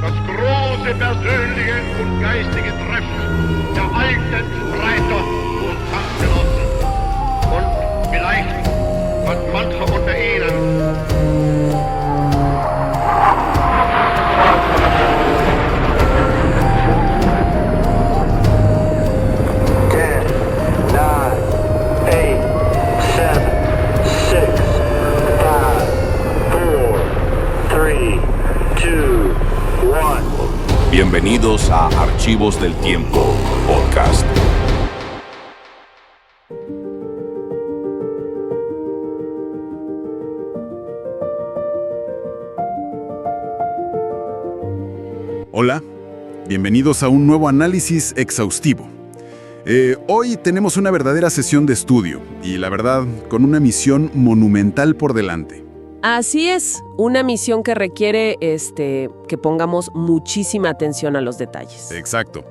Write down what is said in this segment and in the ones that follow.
Das große persönliche und geistige Treffen der alten Streiter und Kampfgenossen. Und vielleicht hat mancher unter ihnen Bienvenidos a Archivos del Tiempo, podcast. Hola, bienvenidos a un nuevo análisis exhaustivo. Hoy tenemos una verdadera sesión de estudio y la verdad, con una misión monumental por delante. Así es, una misión que requiere que pongamos muchísima atención a los detalles. Exacto.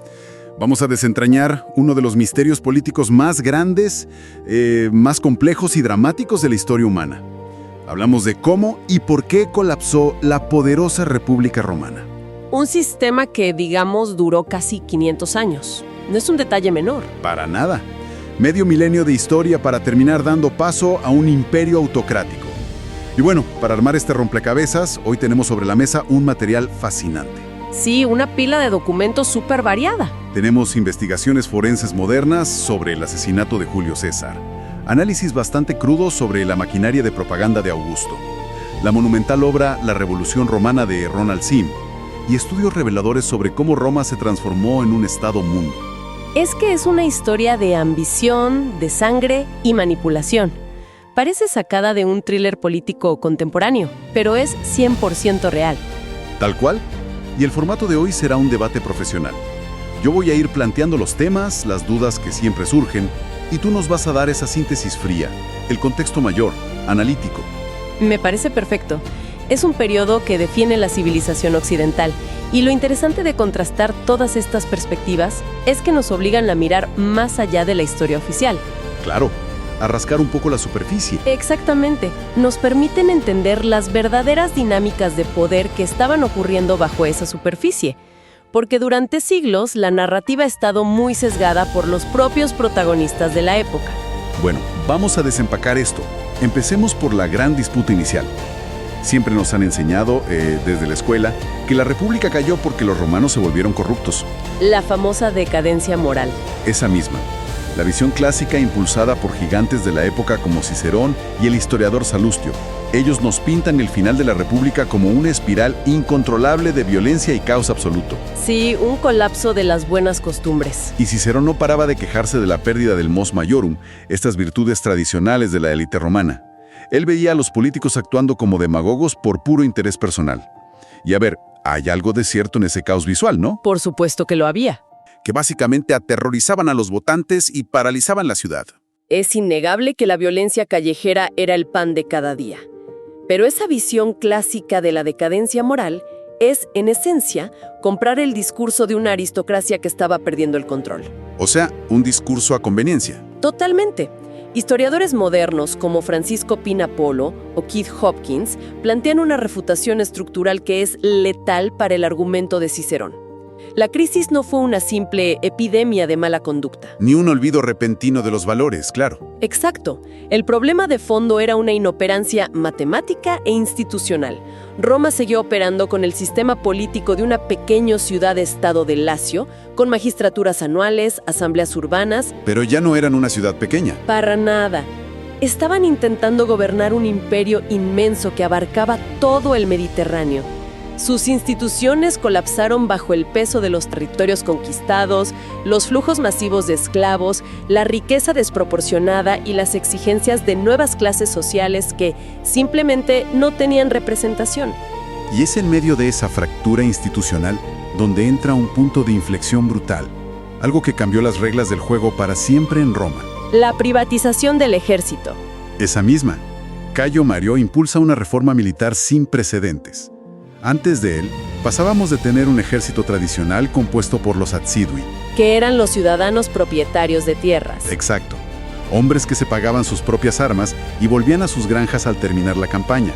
Vamos a desentrañar uno de los misterios políticos más grandes, más complejos y dramáticos de la historia humana. Hablamos de cómo y por qué colapsó la poderosa República Romana. Un sistema que, digamos, duró casi 500 años. No es un detalle menor. Para nada. Medio milenio de historia para terminar dando paso a un imperio autocrático. Y bueno, para armar este rompecabezas, hoy tenemos sobre la mesa un material fascinante. Sí, una pila de documentos súper variada. Tenemos investigaciones forenses modernas sobre el asesinato de Julio César, análisis bastante crudos sobre la maquinaria de propaganda de Augusto, la monumental obra La Revolución Romana de Ronald Sim, y estudios reveladores sobre cómo Roma se transformó en un estado-mundo. Es que es una historia de ambición, de sangre y manipulación. Parece sacada de un thriller político contemporáneo, pero es 100% real. Tal cual, y el formato de hoy será un debate profesional. Yo voy a ir planteando los temas, las dudas que siempre surgen, y tú nos vas a dar esa síntesis fría, el contexto mayor, analítico. Me parece perfecto. Es un periodo que define la civilización occidental, y lo interesante de contrastar todas estas perspectivas es que nos obligan a mirar más allá de la historia oficial. Claro, a rascar un poco la superficie. Exactamente. Nos permiten entender las verdaderas dinámicas de poder que estaban ocurriendo bajo esa superficie. Porque durante siglos la narrativa ha estado muy sesgada por los propios protagonistas de la época. Bueno, vamos a desempacar esto. Empecemos por la gran disputa inicial. Siempre nos han enseñado, desde la escuela, que la República cayó porque los romanos se volvieron corruptos. La famosa decadencia moral. Esa misma. La visión clásica impulsada por gigantes de la época como Cicerón y el historiador Salustio. Ellos nos pintan el final de la República como una espiral incontrolable de violencia y caos absoluto. Sí, un colapso de las buenas costumbres. Y Cicerón no paraba de quejarse de la pérdida del mos maiorum, estas virtudes tradicionales de la élite romana. Él veía a los políticos actuando como demagogos por puro interés personal. Y a ver, hay algo de cierto en ese caos visual, ¿no? Por supuesto que lo había. Que básicamente aterrorizaban a los votantes y paralizaban la ciudad. Es innegable que la violencia callejera era el pan de cada día. Pero esa visión clásica de la decadencia moral es, en esencia, comprar el discurso de una aristocracia que estaba perdiendo el control. O sea, un discurso a conveniencia. Totalmente. Historiadores modernos como Francisco Pina Polo o Keith Hopkins plantean una refutación estructural que es letal para el argumento de Cicerón. La crisis no fue una simple epidemia de mala conducta. Ni un olvido repentino de los valores, claro. Exacto. El problema de fondo era una inoperancia matemática e institucional. Roma seguía operando con el sistema político de una pequeña ciudad-estado de Lacio, con magistraturas anuales, asambleas urbanas. Pero ya no eran una ciudad pequeña. Para nada. Estaban intentando gobernar un imperio inmenso que abarcaba todo el Mediterráneo. Sus instituciones colapsaron bajo el peso de los territorios conquistados, los flujos masivos de esclavos, la riqueza desproporcionada y las exigencias de nuevas clases sociales que simplemente no tenían representación. Y es en medio de esa fractura institucional donde entra un punto de inflexión brutal, algo que cambió las reglas del juego para siempre en Roma. La privatización del ejército. Esa misma. Cayo Mario impulsa una reforma militar sin precedentes. Antes de él, pasábamos de tener un ejército tradicional compuesto por los Atsidui. Que eran los ciudadanos propietarios de tierras. Exacto. Hombres que se pagaban sus propias armas y volvían a sus granjas al terminar la campaña.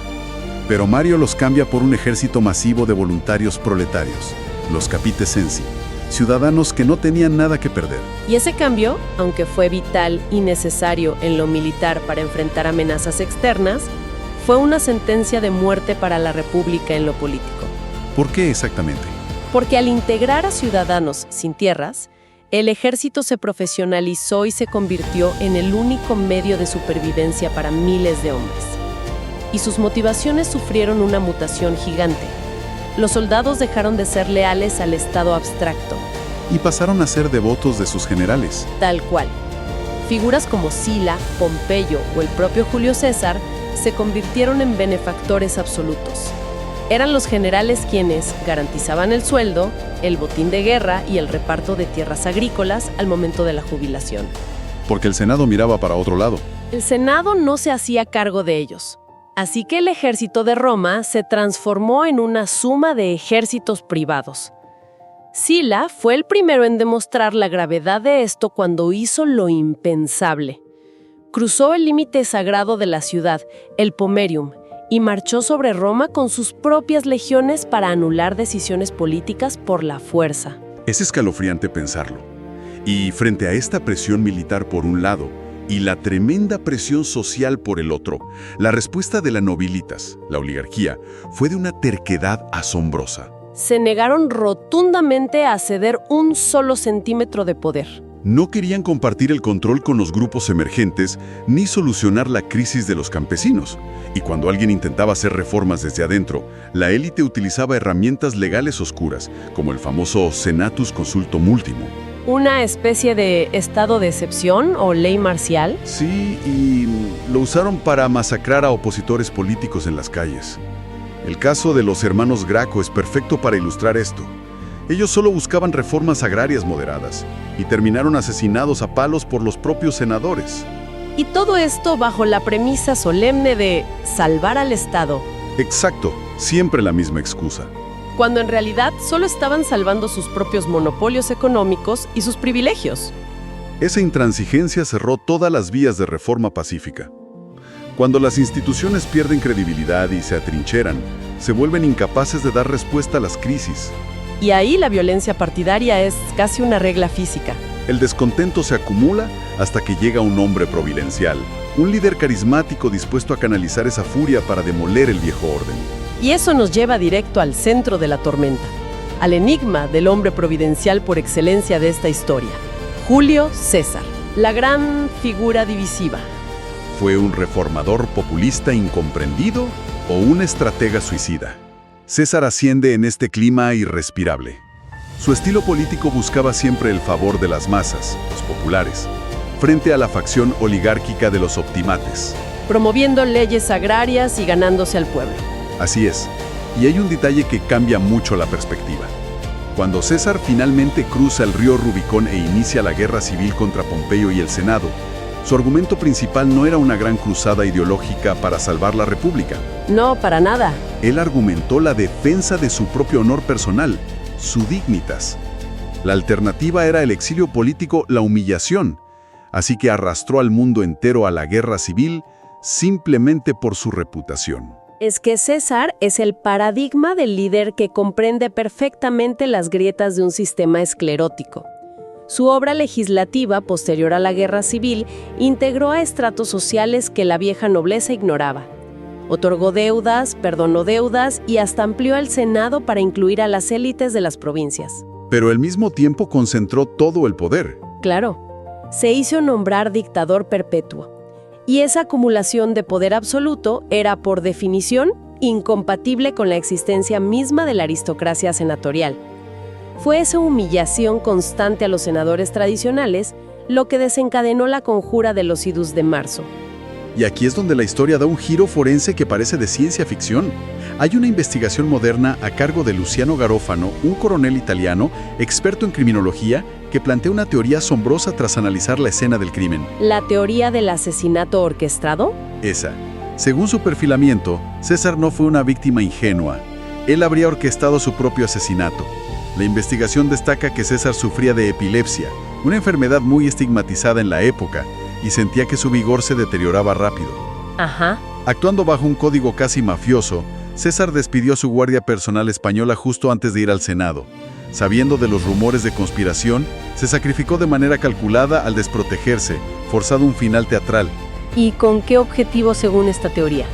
Pero Mario los cambia por un ejército masivo de voluntarios proletarios, los capitesensi, ciudadanos que no tenían nada que perder. Y ese cambio, aunque fue vital y necesario en lo militar para enfrentar amenazas externas, fue una sentencia de muerte para la República en lo político. ¿Por qué exactamente? Porque al integrar a ciudadanos sin tierras, el ejército se profesionalizó y se convirtió en el único medio de supervivencia para miles de hombres. Y sus motivaciones sufrieron una mutación gigante. Los soldados dejaron de ser leales al Estado abstracto. Y pasaron a ser devotos de sus generales. Tal cual. Figuras como Sila, Pompeyo o el propio Julio César se convirtieron en benefactores absolutos. Eran los generales quienes garantizaban el sueldo, el botín de guerra y el reparto de tierras agrícolas al momento de la jubilación. Porque el Senado miraba para otro lado. El Senado no se hacía cargo de ellos. Así que el ejército de Roma se transformó en una suma de ejércitos privados. Sila fue el primero en demostrar la gravedad de esto cuando hizo lo impensable. Cruzó el límite sagrado de la ciudad, el Pomerium, y marchó sobre Roma con sus propias legiones para anular decisiones políticas por la fuerza. Es escalofriante pensarlo. Y frente a esta presión militar por un lado y la tremenda presión social por el otro, la respuesta de la nobilitas, la oligarquía, fue de una terquedad asombrosa. Se negaron rotundamente a ceder un solo centímetro de poder. No querían compartir el control con los grupos emergentes ni solucionar la crisis de los campesinos. Y cuando alguien intentaba hacer reformas desde adentro, la élite utilizaba herramientas legales oscuras, como el famoso Senatus Consultum Ultimo. ¿Una especie de estado de excepción o ley marcial? Sí, y lo usaron para masacrar a opositores políticos en las calles. El caso de los hermanos Graco es perfecto para ilustrar esto. Ellos solo buscaban reformas agrarias moderadas y terminaron asesinados a palos por los propios senadores. Y todo esto bajo la premisa solemne de salvar al Estado. Exacto, siempre la misma excusa. Cuando en realidad solo estaban salvando sus propios monopolios económicos y sus privilegios. Esa intransigencia cerró todas las vías de reforma pacífica. Cuando las instituciones pierden credibilidad y se atrincheran, se vuelven incapaces de dar respuesta a las crisis. Y ahí la violencia partidaria es casi una regla física. El descontento se acumula hasta que llega un hombre providencial, un líder carismático dispuesto a canalizar esa furia para demoler el viejo orden. Y eso nos lleva directo al centro de la tormenta, al enigma del hombre providencial por excelencia de esta historia, Julio César, la gran figura divisiva. ¿Fue un reformador populista incomprendido o un estratega suicida? César asciende en este clima irrespirable. Su estilo político buscaba siempre el favor de las masas, los populares, frente a la facción oligárquica de los optimates. Promoviendo leyes agrarias y ganándose al pueblo. Así es, y hay un detalle que cambia mucho la perspectiva. Cuando César finalmente cruza el río Rubicón e inicia la guerra civil contra Pompeyo y el Senado, su argumento principal no era una gran cruzada ideológica para salvar la República. No, para nada. Él argumentó la defensa de su propio honor personal, su dignitas. La alternativa era el exilio político, la humillación. Así que arrastró al mundo entero a la guerra civil simplemente por su reputación. Es que César es el paradigma del líder que comprende perfectamente las grietas de un sistema esclerótico. Su obra legislativa, posterior a la guerra civil, integró a estratos sociales que la vieja nobleza ignoraba. Otorgó deudas, perdonó deudas y hasta amplió el Senado para incluir a las élites de las provincias. Pero al mismo tiempo concentró todo el poder. Claro, se hizo nombrar dictador perpetuo. Y esa acumulación de poder absoluto era, por definición, incompatible con la existencia misma de la aristocracia senatorial. Fue esa humillación constante a los senadores tradicionales lo que desencadenó la conjura de los idus de marzo. Y aquí es donde la historia da un giro forense que parece de ciencia ficción. Hay una investigación moderna a cargo de Luciano Garofano, un coronel italiano, experto en criminología, que plantea una teoría asombrosa tras analizar la escena del crimen. ¿La teoría del asesinato orquestado? Esa. Según su perfilamiento, César no fue una víctima ingenua. Él habría orquestado su propio asesinato. La investigación destaca que César sufría de epilepsia, una enfermedad muy estigmatizada en la época, y sentía que su vigor se deterioraba rápido. Ajá. Actuando bajo un código casi mafioso, César despidió a su guardia personal española justo antes de ir al Senado. Sabiendo de los rumores de conspiración, se sacrificó de manera calculada al desprotegerse, forzando un final teatral. ¿Y con qué objetivo según esta teoría?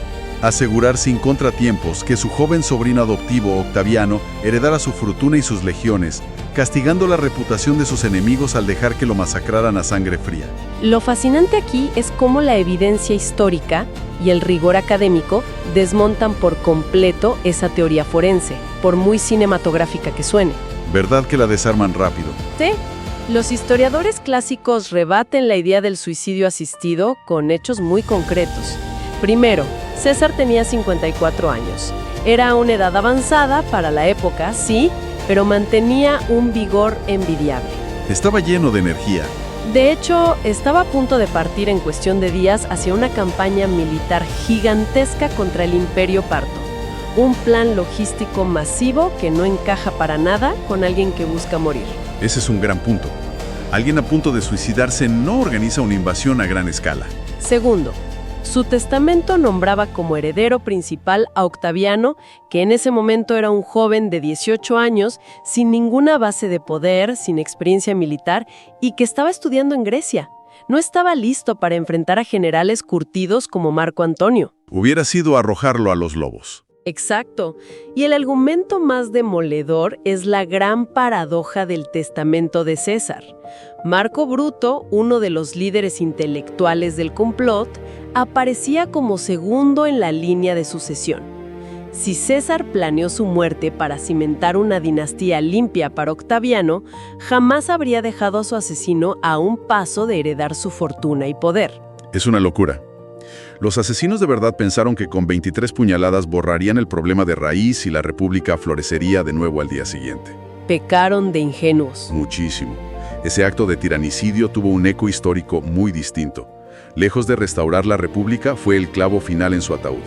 Asegurar sin contratiempos que su joven sobrino adoptivo, Octaviano, heredara su fortuna y sus legiones, castigando la reputación de sus enemigos al dejar que lo masacraran a sangre fría. Lo fascinante aquí es cómo la evidencia histórica y el rigor académico desmontan por completo esa teoría forense, por muy cinematográfica que suene. ¿Verdad que la desarman rápido? Sí. Los historiadores clásicos rebaten la idea del suicidio asistido con hechos muy concretos. Primero, César tenía 54 años. Era una edad avanzada para la época, sí, pero mantenía un vigor envidiable. Estaba lleno de energía. De hecho, estaba a punto de partir en cuestión de días hacia una campaña militar gigantesca contra el Imperio Parto. Un plan logístico masivo que no encaja para nada con alguien que busca morir. Ese es un gran punto. Alguien a punto de suicidarse no organiza una invasión a gran escala. Segundo, su testamento nombraba como heredero principal a Octaviano, que en ese momento era un joven de 18 años, sin ninguna base de poder, sin experiencia militar, y que estaba estudiando en Grecia. No estaba listo para enfrentar a generales curtidos como Marco Antonio. Hubiera sido arrojarlo a los lobos. Exacto. Y el argumento más demoledor es la gran paradoja del testamento de César. Marco Bruto, uno de los líderes intelectuales del complot, aparecía como segundo en la línea de sucesión. Si César planeó su muerte para cimentar una dinastía limpia para Octaviano, jamás habría dejado a su asesino a un paso de heredar su fortuna y poder. Es una locura. Los asesinos de verdad pensaron que con 23 puñaladas borrarían el problema de raíz y la república florecería de nuevo al día siguiente. Pecaron de ingenuos. Muchísimo. Ese acto de tiranicidio tuvo un eco histórico muy distinto. Lejos de restaurar la república, fue el clavo final en su ataúd.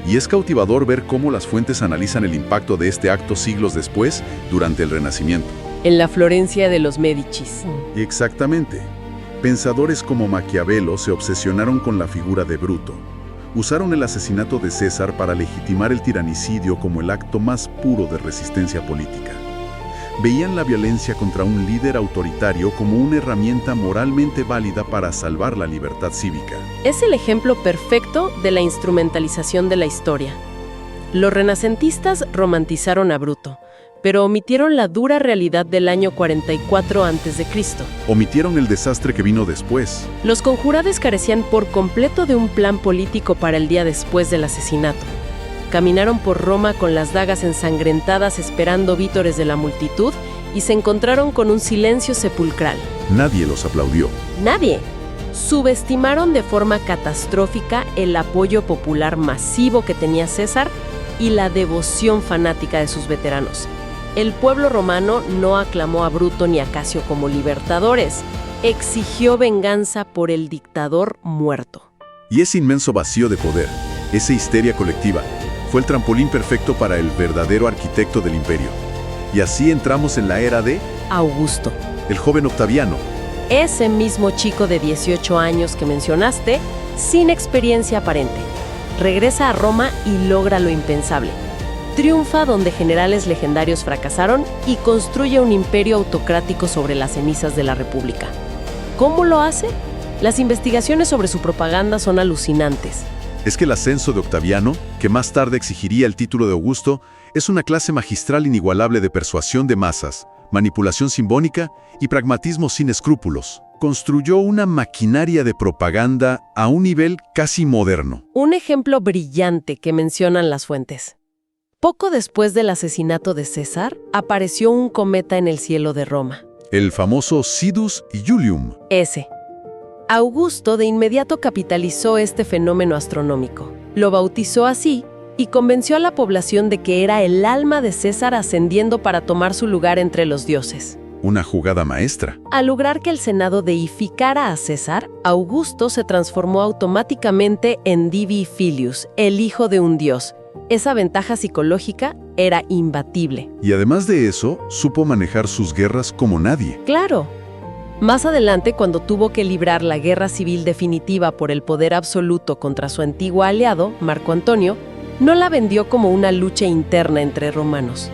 Y es cautivador ver cómo las fuentes analizan el impacto de este acto siglos después, durante el Renacimiento. En la Florencia de los Médicis. Exactamente. Pensadores como Maquiavelo se obsesionaron con la figura de Bruto. Usaron el asesinato de César para legitimar el tiranicidio como el acto más puro de resistencia política. Veían la violencia contra un líder autoritario como una herramienta moralmente válida para salvar la libertad cívica. Es el ejemplo perfecto de la instrumentalización de la historia. Los renacentistas romantizaron a Bruto, pero omitieron la dura realidad del año 44 a.C. Omitieron el desastre que vino después. Los conjurades carecían por completo de un plan político para el día después del asesinato. Caminaron por Roma con las dagas ensangrentadas esperando vítores de la multitud y se encontraron con un silencio sepulcral. Nadie los aplaudió. Nadie. Subestimaron de forma catastrófica el apoyo popular masivo que tenía César y la devoción fanática de sus veteranos. El pueblo romano no aclamó a Bruto ni a Casio como libertadores, exigió venganza por el dictador muerto. Y ese inmenso vacío de poder, esa histeria colectiva, fue el trampolín perfecto para el verdadero arquitecto del imperio. Y así entramos en la era de Augusto. El joven Octaviano. Ese mismo chico de 18 años que mencionaste, sin experiencia aparente. Regresa a Roma y logra lo impensable. Triunfa donde generales legendarios fracasaron y construye un imperio autocrático sobre las cenizas de la República. ¿Cómo lo hace? Las investigaciones sobre su propaganda son alucinantes. Es que el ascenso de Octaviano, que más tarde exigiría el título de Augusto, es una clase magistral inigualable de persuasión de masas, manipulación simbólica y pragmatismo sin escrúpulos. Construyó una maquinaria de propaganda a un nivel casi moderno. Un ejemplo brillante que mencionan las fuentes. Poco después del asesinato de César, apareció un cometa en el cielo de Roma. El famoso Sidus Iulium. Ese. Augusto de inmediato capitalizó este fenómeno astronómico. Lo bautizó así y convenció a la población de que era el alma de César ascendiendo para tomar su lugar entre los dioses. Una jugada maestra. Al lograr que el Senado deificara a César, Augusto se transformó automáticamente en Divi Filius, el hijo de un dios. Esa ventaja psicológica era imbatible. Y además de eso, supo manejar sus guerras como nadie. Claro. Más adelante, cuando tuvo que librar la guerra civil definitiva por el poder absoluto contra su antiguo aliado, Marco Antonio, no la vendió como una lucha interna entre romanos.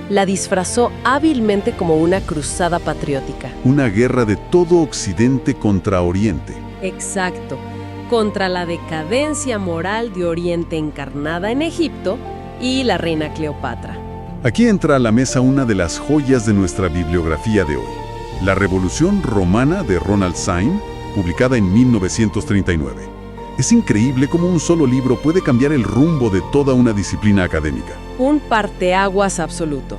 La disfrazó hábilmente como una cruzada patriótica. Una guerra de todo Occidente contra Oriente. Exacto, contra la decadencia moral de Oriente encarnada en Egipto y la reina Cleopatra. Aquí entra a la mesa una de las joyas de nuestra bibliografía de hoy. La Revolución Romana de Ronald Syme, publicada en 1939. Es increíble cómo un solo libro puede cambiar el rumbo de toda una disciplina académica. Un parteaguas absoluto.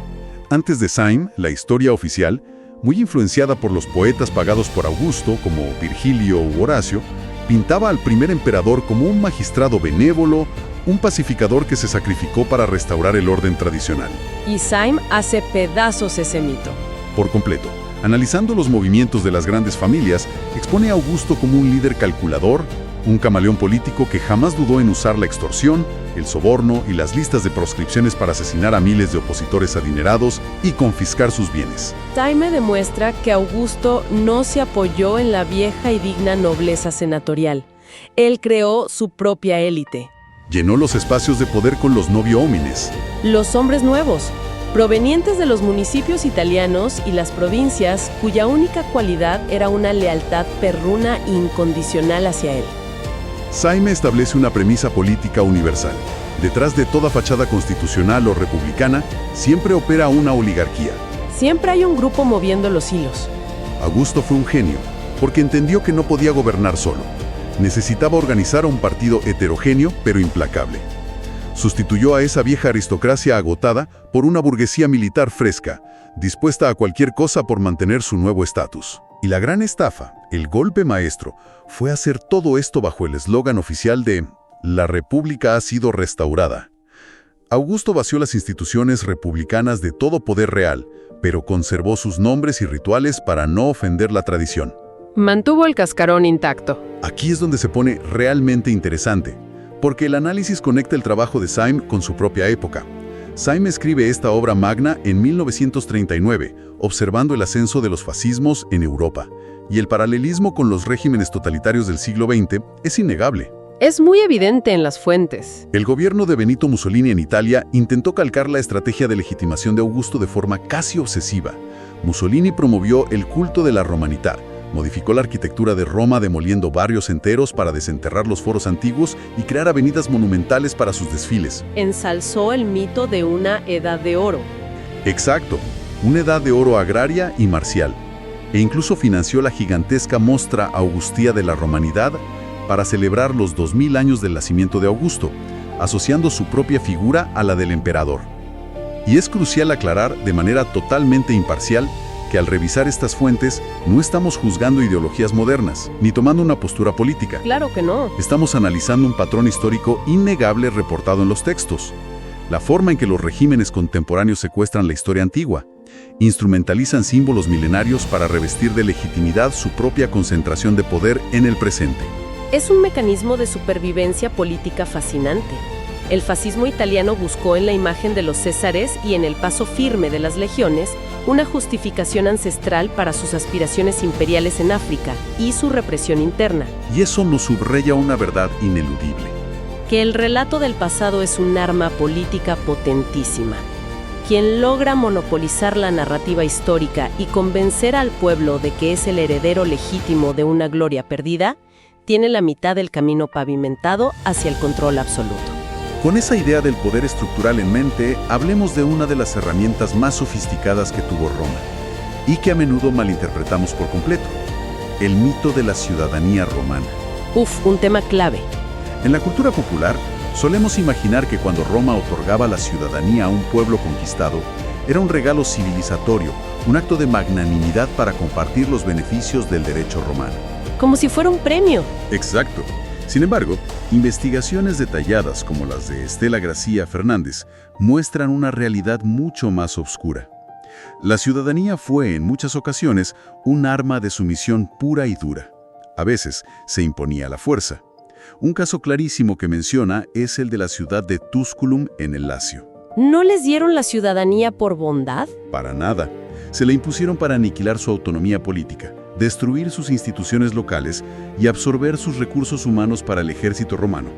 Antes de Syme, la historia oficial, muy influenciada por los poetas pagados por Augusto, como Virgilio u Horacio, pintaba al primer emperador como un magistrado benévolo, un pacificador que se sacrificó para restaurar el orden tradicional. Y Syme hace pedazos ese mito. Por completo. Analizando los movimientos de las grandes familias, expone a Augusto como un líder calculador, un camaleón político que jamás dudó en usar la extorsión, el soborno y las listas de proscripciones para asesinar a miles de opositores adinerados y confiscar sus bienes. Syme demuestra que Augusto no se apoyó en la vieja y digna nobleza senatorial. Él creó su propia élite. Llenó los espacios de poder con los novio homines. Los hombres nuevos, provenientes de los municipios italianos y las provincias, cuya única cualidad era una lealtad perruna incondicional hacia él. Syme establece una premisa política universal. Detrás de toda fachada constitucional o republicana, siempre opera una oligarquía. Siempre hay un grupo moviendo los hilos. Augusto fue un genio, porque entendió que no podía gobernar solo. Necesitaba organizar a un partido heterogéneo, pero implacable. Sustituyó a esa vieja aristocracia agotada por una burguesía militar fresca, dispuesta a cualquier cosa por mantener su nuevo estatus. Y la gran estafa, el golpe maestro, fue hacer todo esto bajo el eslogan oficial de «La República ha sido restaurada». Augusto vació las instituciones republicanas de todo poder real, pero conservó sus nombres y rituales para no ofender la tradición. Mantuvo el cascarón intacto. Aquí es donde se pone realmente interesante, porque el análisis conecta el trabajo de Syme con su propia época. Syme escribe esta obra magna en 1939, observando el ascenso de los fascismos en Europa, y el paralelismo con los regímenes totalitarios del siglo XX es innegable. Es muy evidente en las fuentes. El gobierno de Benito Mussolini en Italia intentó calcar la estrategia de legitimación de Augusto de forma casi obsesiva. Mussolini promovió el culto de la romanidad, modificó la arquitectura de Roma demoliendo barrios enteros para desenterrar los foros antiguos y crear avenidas monumentales para sus desfiles. Ensalzó el mito de una edad de oro. Exacto, una edad de oro agraria y marcial. E incluso financió la gigantesca Mostra Augustia de la Romanidad para celebrar los 2000 años del nacimiento de Augusto, asociando su propia figura a la del emperador. Y es crucial aclarar de manera totalmente imparcial que al revisar estas fuentes no estamos juzgando ideologías modernas, ni tomando una postura política. Claro que no. Estamos analizando un patrón histórico innegable reportado en los textos. La forma en que los regímenes contemporáneos secuestran la historia antigua, instrumentalizan símbolos milenarios para revestir de legitimidad su propia concentración de poder en el presente. Es un mecanismo de supervivencia política fascinante. El fascismo italiano buscó en la imagen de los césares y en el paso firme de las legiones una justificación ancestral para sus aspiraciones imperiales en África y su represión interna. Y eso nos subraya una verdad ineludible. Que el relato del pasado es un arma política potentísima. Quien logra monopolizar la narrativa histórica y convencer al pueblo de que es el heredero legítimo de una gloria perdida, tiene la mitad del camino pavimentado hacia el control absoluto. Con esa idea del poder estructural en mente, hablemos de una de las herramientas más sofisticadas que tuvo Roma, y que a menudo malinterpretamos por completo: el mito de la ciudadanía romana. Un tema clave. En la cultura popular, solemos imaginar que cuando Roma otorgaba la ciudadanía a un pueblo conquistado, era un regalo civilizatorio, un acto de magnanimidad para compartir los beneficios del derecho romano. Como si fuera un premio. Exacto. Sin embargo, investigaciones detalladas como las de Estela García Fernández muestran una realidad mucho más oscura. La ciudadanía fue, en muchas ocasiones, un arma de sumisión pura y dura. A veces se imponía la fuerza. Un caso clarísimo que menciona es el de la ciudad de Tusculum en el Lacio. ¿No les dieron la ciudadanía por bondad? Para nada. Se la impusieron para aniquilar su autonomía política, destruir sus instituciones locales y absorber sus recursos humanos para el ejército romano,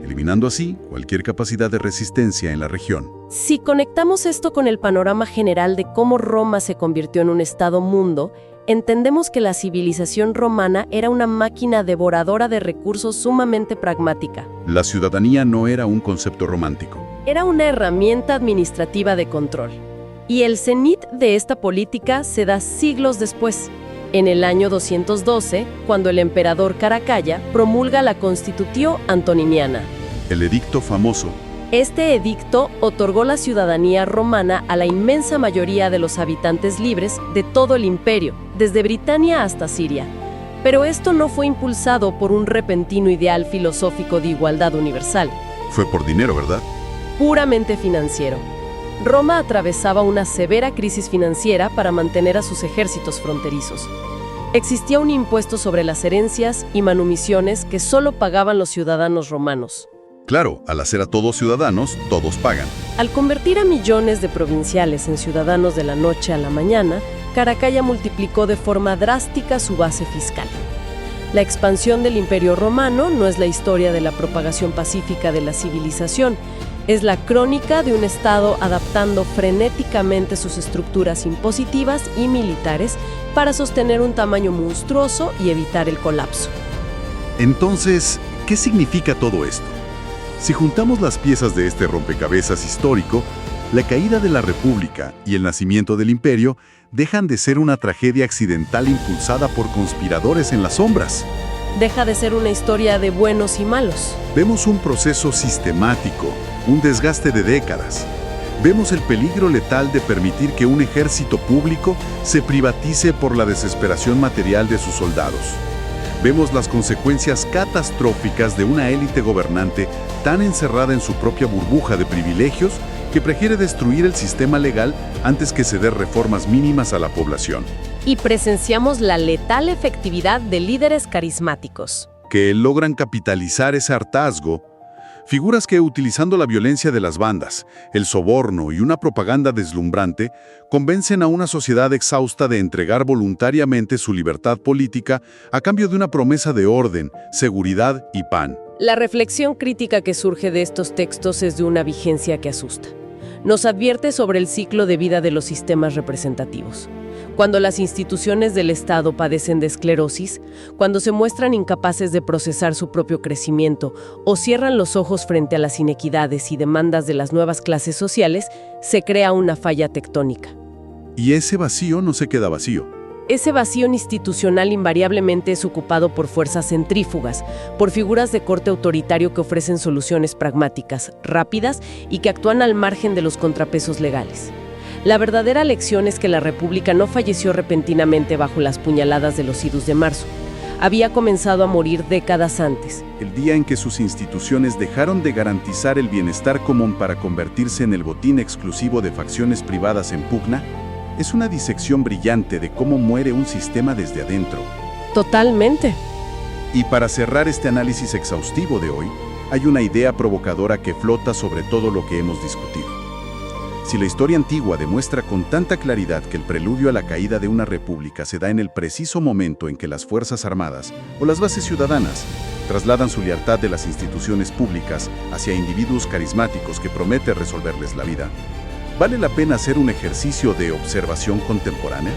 eliminando así cualquier capacidad de resistencia en la región. Si conectamos esto con el panorama general de cómo Roma se convirtió en un Estado-mundo, entendemos que la civilización romana era una máquina devoradora de recursos sumamente pragmática. La ciudadanía no era un concepto romántico. Era una herramienta administrativa de control. Y el cenit de esta política se da siglos después, en el año 212, cuando el emperador Caracalla promulga la Constitutio Antoniniana. El edicto famoso. Este edicto otorgó la ciudadanía romana a la inmensa mayoría de los habitantes libres de todo el imperio, desde Britania hasta Siria. Pero esto no fue impulsado por un repentino ideal filosófico de igualdad universal. Fue por dinero, ¿verdad? Puramente financiero. Roma atravesaba una severa crisis financiera para mantener a sus ejércitos fronterizos. Existía un impuesto sobre las herencias y manumisiones que solo pagaban los ciudadanos romanos. Claro, al hacer a todos ciudadanos, todos pagan. Al convertir a millones de provinciales en ciudadanos de la noche a la mañana, Caracalla multiplicó de forma drástica su base fiscal. La expansión del Imperio Romano no es la historia de la propagación pacífica de la civilización, es la crónica de un Estado adaptando frenéticamente sus estructuras impositivas y militares para sostener un tamaño monstruoso y evitar el colapso. Entonces, ¿qué significa todo esto? Si juntamos las piezas de este rompecabezas histórico, la caída de la República y el nacimiento del Imperio dejan de ser una tragedia accidental impulsada por conspiradores en las sombras. Deja de ser una historia de buenos y malos. Vemos un proceso sistemático, un desgaste de décadas. Vemos el peligro letal de permitir que un ejército público se privatice por la desesperación material de sus soldados. Vemos las consecuencias catastróficas de una élite gobernante tan encerrada en su propia burbuja de privilegios que prefiere destruir el sistema legal antes que ceder reformas mínimas a la población. Y presenciamos la letal efectividad de líderes carismáticos. Que logran capitalizar ese hartazgo. Figuras que, utilizando la violencia de las bandas, el soborno y una propaganda deslumbrante, convencen a una sociedad exhausta de entregar voluntariamente su libertad política a cambio de una promesa de orden, seguridad y pan. La reflexión crítica que surge de estos textos es de una vigencia que asusta. Nos advierte sobre el ciclo de vida de los sistemas representativos. Cuando las instituciones del Estado padecen de esclerosis, cuando se muestran incapaces de procesar su propio crecimiento o cierran los ojos frente a las inequidades y demandas de las nuevas clases sociales, se crea una falla tectónica. Y ese vacío no se queda vacío. Ese vacío institucional invariablemente es ocupado por fuerzas centrífugas, por figuras de corte autoritario que ofrecen soluciones pragmáticas, rápidas y que actúan al margen de los contrapesos legales. La verdadera lección es que la República no falleció repentinamente bajo las puñaladas de los idus de marzo. Había comenzado a morir décadas antes. El día en que sus instituciones dejaron de garantizar el bienestar común para convertirse en el botín exclusivo de facciones privadas en pugna, es una disección brillante de cómo muere un sistema desde adentro. Totalmente. Y para cerrar este análisis exhaustivo de hoy, hay una idea provocadora que flota sobre todo lo que hemos discutido. Si la historia antigua demuestra con tanta claridad que el preludio a la caída de una república se da en el preciso momento en que las Fuerzas Armadas o las bases ciudadanas trasladan su lealtad de las instituciones públicas hacia individuos carismáticos que prometen resolverles la vida, ¿vale la pena hacer un ejercicio de observación contemporánea?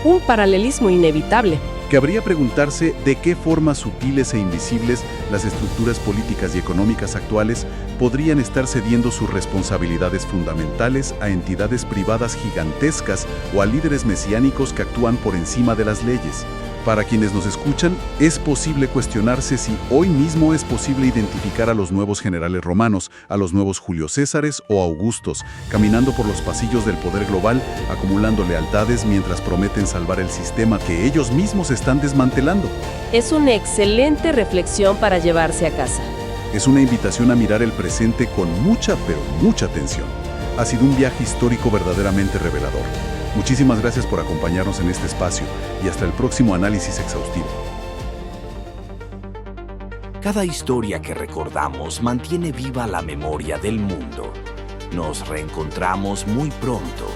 Un paralelismo inevitable. Cabría preguntarse de qué formas sutiles e invisibles las estructuras políticas y económicas actuales podrían estar cediendo sus responsabilidades fundamentales a entidades privadas gigantescas o a líderes mesiánicos que actúan por encima de las leyes. Para quienes nos escuchan, es posible cuestionarse si hoy mismo es posible identificar a los nuevos generales romanos, a los nuevos Julio Césares o Augustos, caminando por los pasillos del poder global, acumulando lealtades mientras prometen salvar el sistema que ellos mismos están desmantelando. Es una excelente reflexión para llevarse a casa. Es una invitación a mirar el presente con mucha, pero mucha atención. Ha sido un viaje histórico verdaderamente revelador. Muchísimas gracias por acompañarnos en este espacio y hasta el próximo análisis exhaustivo. Cada historia que recordamos mantiene viva la memoria del mundo. Nos reencontramos muy pronto.